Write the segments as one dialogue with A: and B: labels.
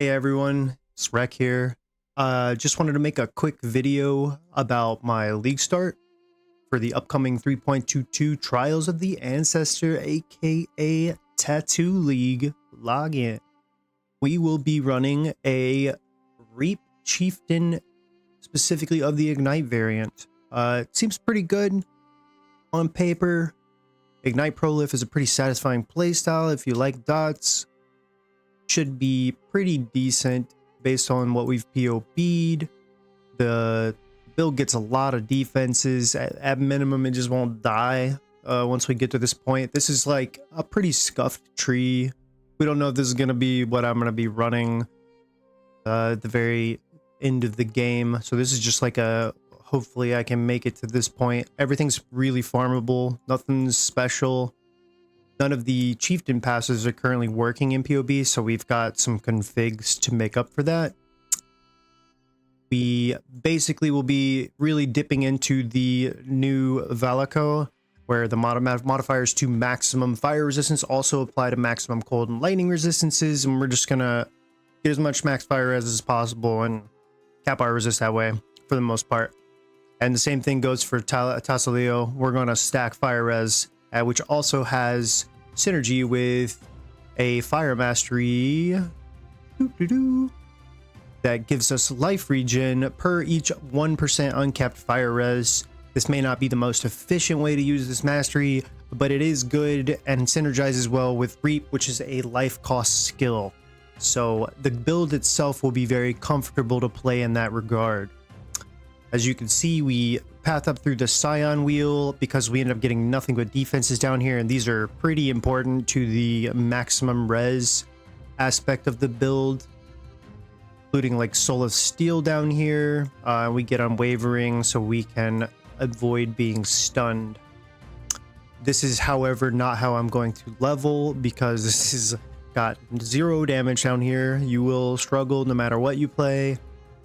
A: Hey everyone, it's Rec here. Just wanted to make a quick video about my league start for the upcoming 3.22 Trials of the Ancestor, aka Tattoo League login. We will be running a Reap Chieftain, specifically of the Ignite variant. It seems pretty good on paper. Ignite Prolif is a pretty satisfying playstyle if you like dots. Should be pretty decent based on what we've PoE'd. The build gets a lot of defenses. At minimum, it just won't die once we get to this point. This is like a pretty scuffed tree. We don't know if this is going to be what I'm going to be running at the very end of the game. So this is just like a, hopefully I can make it to this point. Everything's really farmable. Nothing's special. None of the Chieftain passes are currently working in PoE, so we've got some configs to make up for that. We basically will be really dipping into the new Valaco, where the modifiers to maximum fire resistance also apply to maximum cold and lightning resistances, and we're just gonna get as much max fire res as possible and cap our resist that way for the most part. And the same thing goes for Tassaleo. We're gonna stack fire res, which also has synergy with a fire mastery that gives us life regen per each 1% uncapped fire res. This may not be the most efficient way to use this mastery, but it is good and synergizes well with Reap, which is a life cost skill. So the build itself will be very comfortable to play in that regard. As you can see, we path up through the Scion wheel because we ended up getting nothing but defenses down here, and these are pretty important to the maximum res aspect of the build, including like Soul of Steel down here. We get Unwavering so we can avoid being stunned. This is, however, not how I'm going to level because this has got 0 damage down here. You will struggle no matter what you play.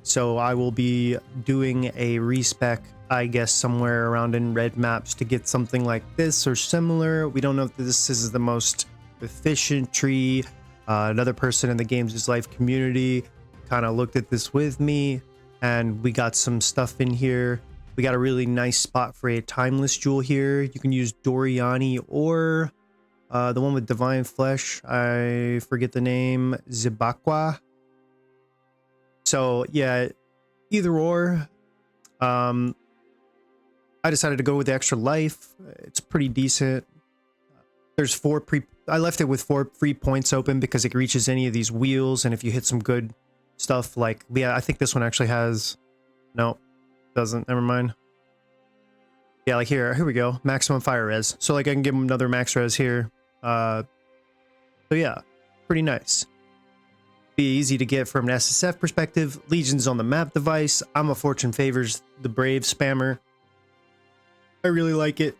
A: So I will be doing a respec, I guess, somewhere around in red maps to get something like this or similar. We don't know if this is the most efficient tree. Another person in the Games Life community kind of looked at this with me, and we got some stuff in here. We got a really nice spot for a timeless jewel here. You can use Doriani or the one with Divine Flesh. I forget the name. Zibakwa. So yeah, either or. I decided to go with the extra life. It's pretty decent. There's I left it with 4 free points open because it reaches any of these wheels, and if you hit some good stuff like, yeah, I think this one actually has, no, doesn't, never mind. Yeah, like here we go, maximum fire res. So like I can give him another max res here. So yeah, pretty nice. Be easy to get from an SSF perspective. Legion's on the map device. I'm a Fortune Favors the Brave spammer. I really like it.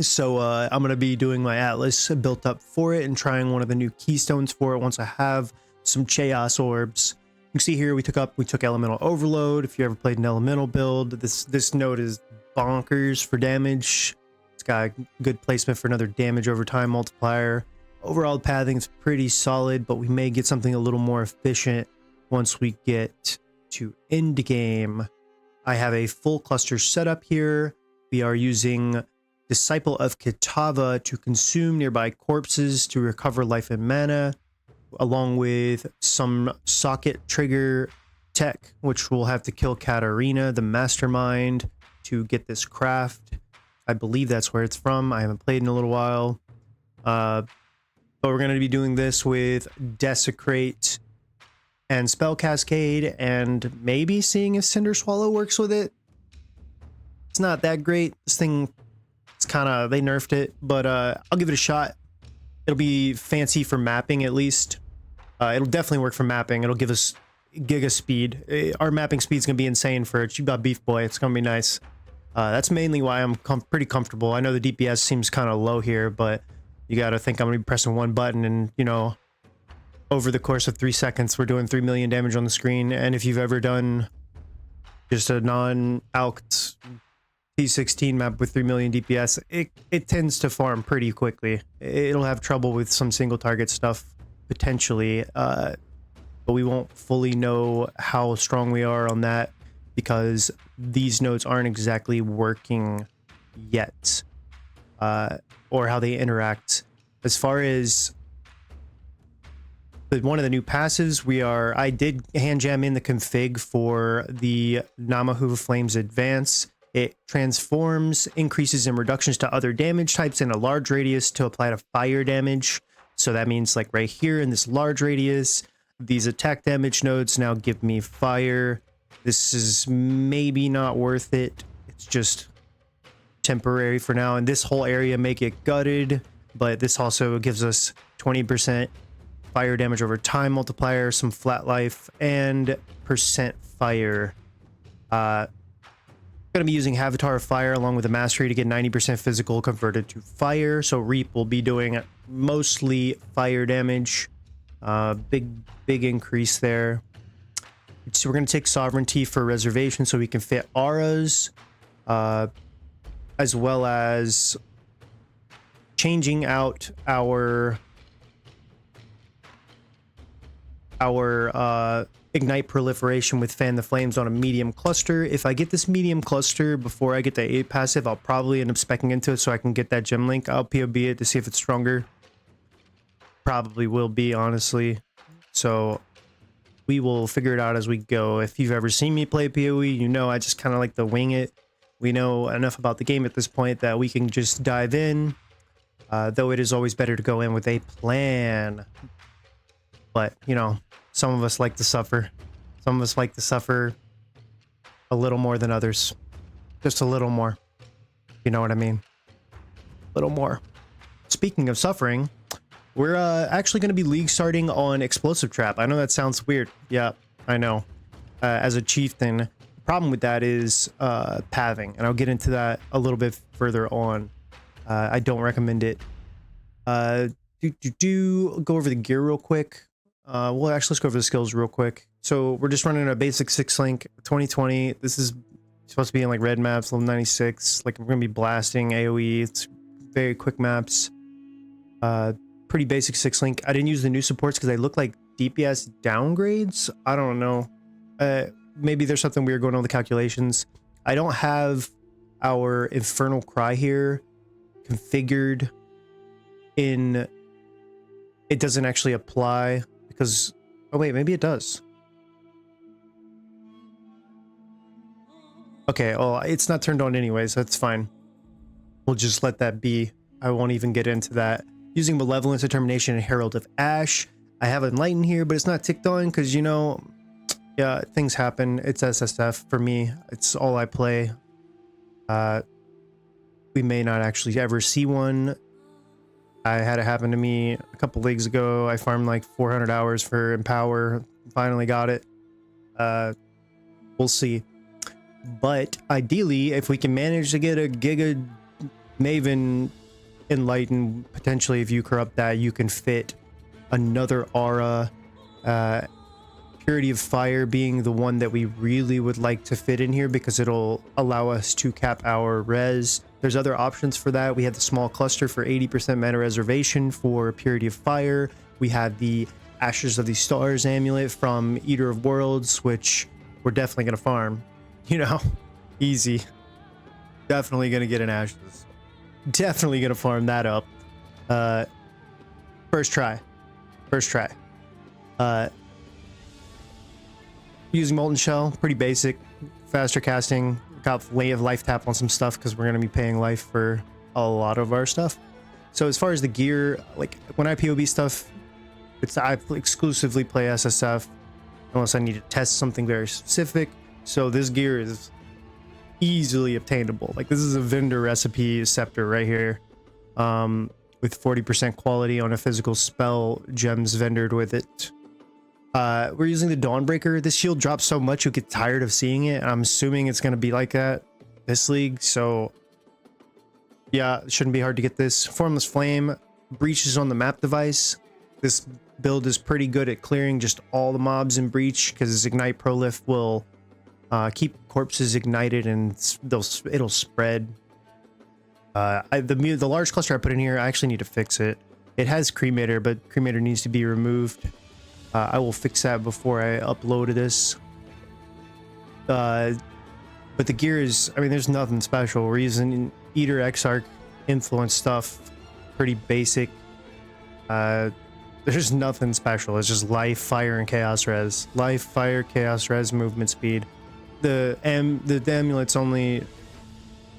A: So I'm going to be doing my Atlas built up for it and trying one of the new keystones for it once I have some Chaos Orbs. You can see here we took Elemental Overload. If you ever played an Elemental build, this node is bonkers for damage. It's got good placement for another damage over time multiplier. Overall pathing is pretty solid, but we may get something a little more efficient once we get to end game. I have a full cluster setup here. We are using Disciple of Kitava to consume nearby corpses to recover life and mana, along with some socket trigger tech, which we'll have to kill Katarina, the mastermind, to get this craft. I believe that's where it's from. I haven't played in a little while. But we're going to be doing this with Desecrate and Spell Cascade, and maybe seeing if Cinder Swallow works with it. It's not that great. This thing, it's kind of, they nerfed it, but I'll give it a shot. It'll be fancy for mapping at least. It'll definitely work for mapping. It'll give us giga speed. Our mapping speed's going to be insane for a Chiba Beef Boy. It's going to be nice. That's mainly why I'm pretty comfortable. I know the DPS seems kind of low here, but you got to think I'm going to be pressing one button and, you know, over the course of 3 seconds, we're doing 3 million damage on the screen. And if you've ever done just a non-alked P16 map with 3 million DPS, it tends to farm pretty quickly. It'll have trouble with some single target stuff, potentially. but we won't fully know how strong we are on that because these nodes aren't exactly working yet, or how they interact. As far as one of the new passives, I did hand jam in the config for the Namahu Flames Advance. It transforms, increases, and reductions to other damage types in a large radius to apply to fire damage. So that means like right here in this large radius, these attack damage nodes now give me fire. This is maybe not worth it. It's just temporary for now. And this whole area may get gutted, but this also gives us 20% fire damage over time multiplier, some flat life, and percent fire. Gonna be using Avatar of Fire along with the Mastery to get 90% physical converted to fire. So Reap will be doing mostly fire damage. Big increase there. So we're gonna take Sovereignty for reservation so we can fit auras, as well as changing out our Ignite Proliferation with Fan the Flames on a medium cluster. If I get this medium cluster before I get the 8 passive, I'll probably end up speccing into it so I can get that gem link. I'll POB it to see if it's stronger. Probably will be, honestly. So we will figure it out as we go. If you've ever seen me play PoE, you know I just kind of like to wing it. We know enough about the game at this point that we can just dive in, though it is always better to go in with a plan. But, you know, some of us like to suffer. Some of us like to suffer a little more than others. Just a little more. You know what I mean? A little more. Speaking of suffering, we're actually going to be league starting on Explosive Trap. I know that sounds weird. Yeah, I know. As a Chieftain, the problem with that is pathing. And I'll get into that a little bit further on. I don't recommend it. Go over the gear real quick. Well, actually, let's go over the skills real quick. So we're just running a basic 6-link 2020. This is supposed to be in like red maps, level 96. Like we're gonna be blasting AoE. It's very quick maps. Pretty basic 6-link. I didn't use the new supports because they look like DPS downgrades. I don't know. Maybe there's something weird going on with the calculations. I don't have our Infernal Cry here configured in. It doesn't actually apply. Because, oh wait, maybe it does. Okay, well, it's not turned on anyways, that's fine. We'll just let that be. I won't even get into that. Using Malevolence, Determination, and Herald of Ash. I have Enlighten here, but it's not ticked on because, you know, yeah, things happen. It's SSF for me. It's all I play. We may not actually ever see one. I had it happen to me a couple leagues ago. I farmed like 400 hours for Empower. Finally got it. We'll see. But ideally, if we can manage to get a Giga Maven Enlighten, potentially if you corrupt that, you can fit another aura. Purity of Fire being the one that we really would like to fit in here because it'll allow us to cap our res. There's other options for that. We have the small cluster for 80% mana reservation for Purity of Fire. We have the Ashes of the Stars amulet from Eater of Worlds, which we're definitely going to farm. You know, easy. Definitely going to get an Ashes. Definitely going to farm that up. First try. Using Molten Shell, pretty basic. Faster casting. Got life tap on some stuff because we're going to be paying life for a lot of our stuff. So as far as the gear, like when I POB stuff, I exclusively play SSF unless I need to test something very specific. So this gear is easily obtainable. Like this is a vendor recipe scepter right here, with 40% quality on a physical spell, gems vendored with it. We're using the Dawnbreaker. This shield drops so much you'll get tired of seeing it. I'm assuming it's going to be like that this league. So yeah, it shouldn't be hard to get this. Formless Flame. Breach is on the map device. This build is pretty good at clearing just all the mobs in Breach because Ignite Prolif will keep corpses ignited and it'll spread. The large cluster I put in here, I actually need to fix it. It has Cremator, but Cremator needs to be removed. I will fix that before I upload this. But the gear is, I mean, there's nothing special. We're using Eater Exarch influence stuff, pretty basic. There's nothing special. It's just life, fire, and chaos res. Life, fire, chaos res, movement speed. The amulet's only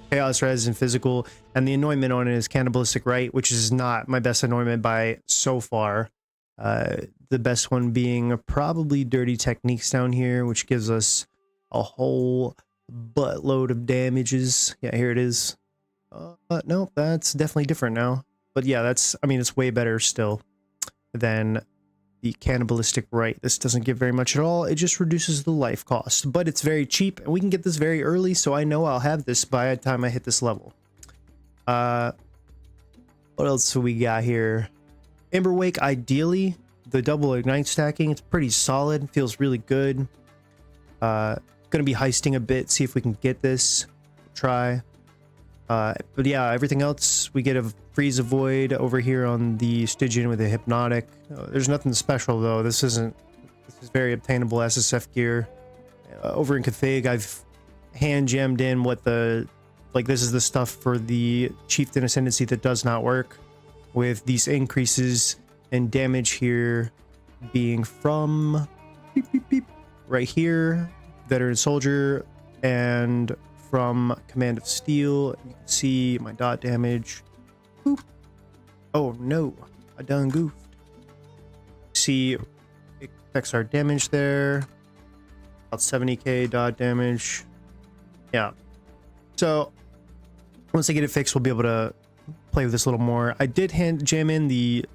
A: chaos res and physical, and the anointment on it is cannibalistic right, which is not my best anointment by so far. The best one being probably dirty techniques down here, which gives us a whole buttload of damages. Yeah, here it is. No, that's definitely different now. But yeah, that's, I mean, it's way better still than the cannibalistic right. This doesn't give very much at all. It just reduces the life cost, but it's very cheap, and we can get this very early, so I know I'll have this by the time I hit this level. What else do we got here? Emberwake, ideally, the double ignite stacking, it's pretty solid, feels really good. Gonna be heisting a bit, see if we can get this. Try. But yeah, everything else, we get a freeze a void over here on the Stygian with a hypnotic. There's nothing special though. This is very obtainable SSF gear. Over in config, I've hand jammed in what the, like, this is the stuff for the Chieftain Ascendancy that does not work, with these increases in damage here being from beep, beep, beep, right here, Veteran Soldier, and from Command of Steel. You can see my dot damage. Boop. Oh no, I done goofed. See, it affects our damage there. About 70k dot damage. Yeah. So once I get it fixed, we'll be able to play with this a little more. I did hand jam in the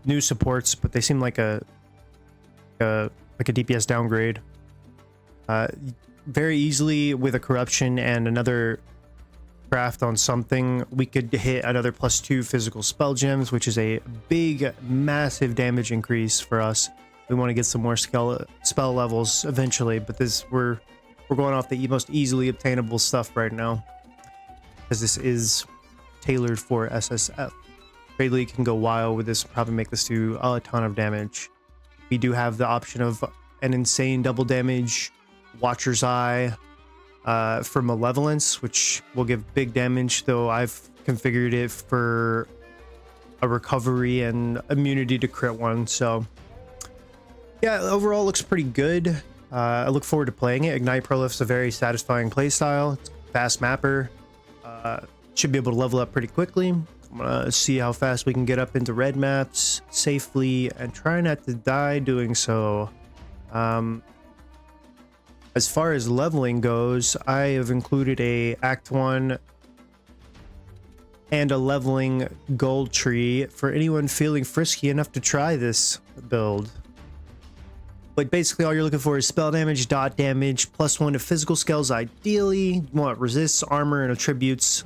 A: new supports, but they seem like a DPS downgrade. Very easily with a corruption and another craft on something, we could hit another +2 physical spell gems, which is a big, massive damage increase for us. We want to get some more spell levels eventually, but this we're going off the most easily obtainable stuff right now, because this is tailored for SSF. Trade League can go wild with this, probably make this do a ton of damage. We do have the option of an insane double damage Watcher's Eye for Malevolence, which will give big damage, though I've configured it for a recovery and immunity to crit one. So yeah, overall looks pretty good. I look forward to playing it. Ignite Prolift's a very satisfying playstyle. It's a fast mapper. Should be able to level up pretty quickly. I'm gonna see how fast we can get up into red maps safely and try not to die doing so. As far as leveling goes, I have included a Act 1 and a leveling gold tree for anyone feeling frisky enough to try this build. But basically all you're looking for is spell damage, dot damage, +1 to physical skills ideally. You want resists, armor, and attributes.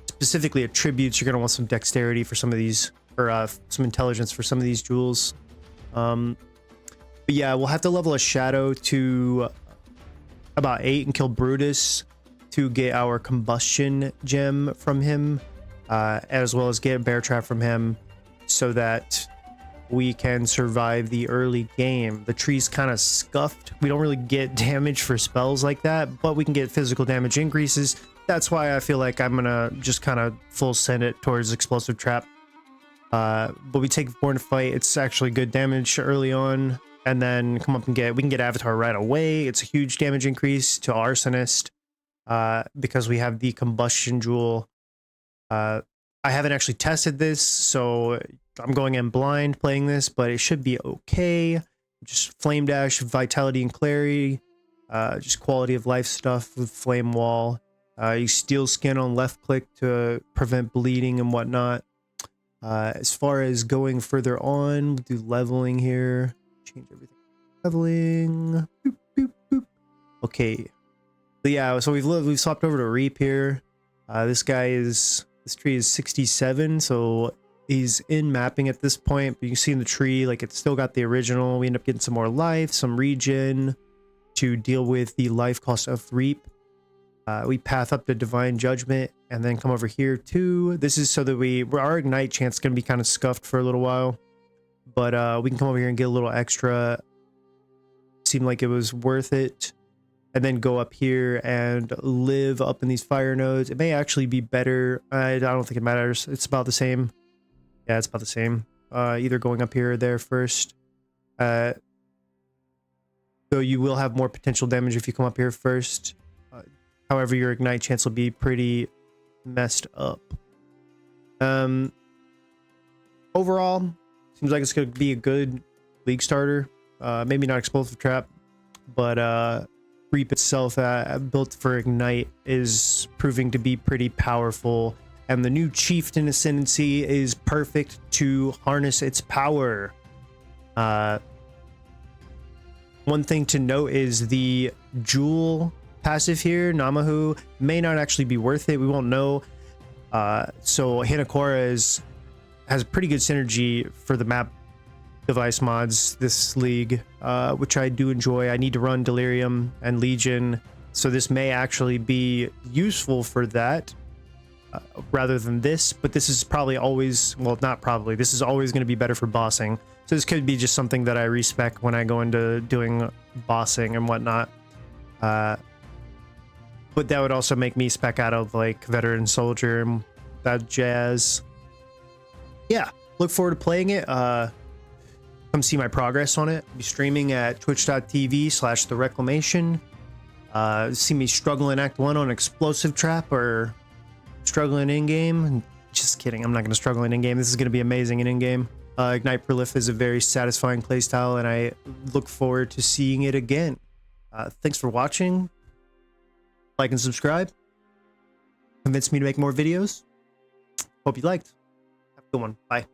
A: Specifically attributes, you're going to want some dexterity for some of these, or some intelligence for some of these jewels. But yeah, we'll have to level a Shadow to about 8 and kill Brutus to get our Combustion gem from him, as well as get a Bear Trap from him, so that we can survive the early game. The tree's kind of scuffed. We don't really get damage for spells like that, but we can get physical damage increases. That's why I feel like I'm gonna just kind of full send it towards Explosive Trap. But we take Born to Fight. It's actually good damage early on, and then come up and we can get Avatar right away. It's a huge damage increase to Arsonist, because we have the Combustion Jewel. I haven't actually tested this, so I'm going in blind playing this, but it should be okay. Just Flame Dash, Vitality and Clarity, just quality of life stuff with Flame Wall. You Steel Skin on left click to prevent bleeding and whatnot. As far as going further on, we'll do leveling here. Change everything. Leveling. Boop, boop, boop. Okay. So yeah, so we've swapped over to Reap here. This tree is 67, so he's in mapping at this point, but you can see in the tree, like, it's still got the original. We end up getting some more life, some regen to deal with the life cost of Reap. We path up to Divine Judgment and then come over here too. This is so that our Ignite chance is going to be kind of scuffed for a little while. but we can come over here and get a little extra. Seemed like it was worth it. And then go up here and live up in these fire nodes. It may actually be better. I don't think it matters. It's about the same. Yeah, it's about the same. Either going up here or there first. Though you will have more potential damage if you come up here first. However, your ignite chance will be pretty messed up. Overall, seems like it's going to be a good league starter. Maybe not explosive trap, but Reap itself, built for ignite, is proving to be pretty powerful, and the new Chieftain Ascendancy is perfect to harness its power. One thing to note is the Jewel passive here, Namahu, may not actually be worth it. We won't know. So Hanakora has pretty good synergy for the map device mods this league, which I do enjoy. I need to run Delirium and Legion, so this may actually be useful for that rather than this, but this is probably always, well, not probably, this is always going to be better for bossing. So this could be just something that I respec when I go into doing bossing and whatnot. But that would also make me spec out of like Veteran Soldier and that jazz. Yeah, look forward to playing it. Come see my progress on it. I'll be streaming at twitch.tv/The Reclamation. See me struggle in Act 1 on Explosive Trap or struggling in-game. Just kidding, I'm not going to struggle in in-game. This is going to be amazing in in-game. Ignite Prolif is a very satisfying playstyle, and I look forward to seeing it again. Thanks for watching. Like and subscribe. Convince me to make more videos. Hope you liked. Have a good one. Bye.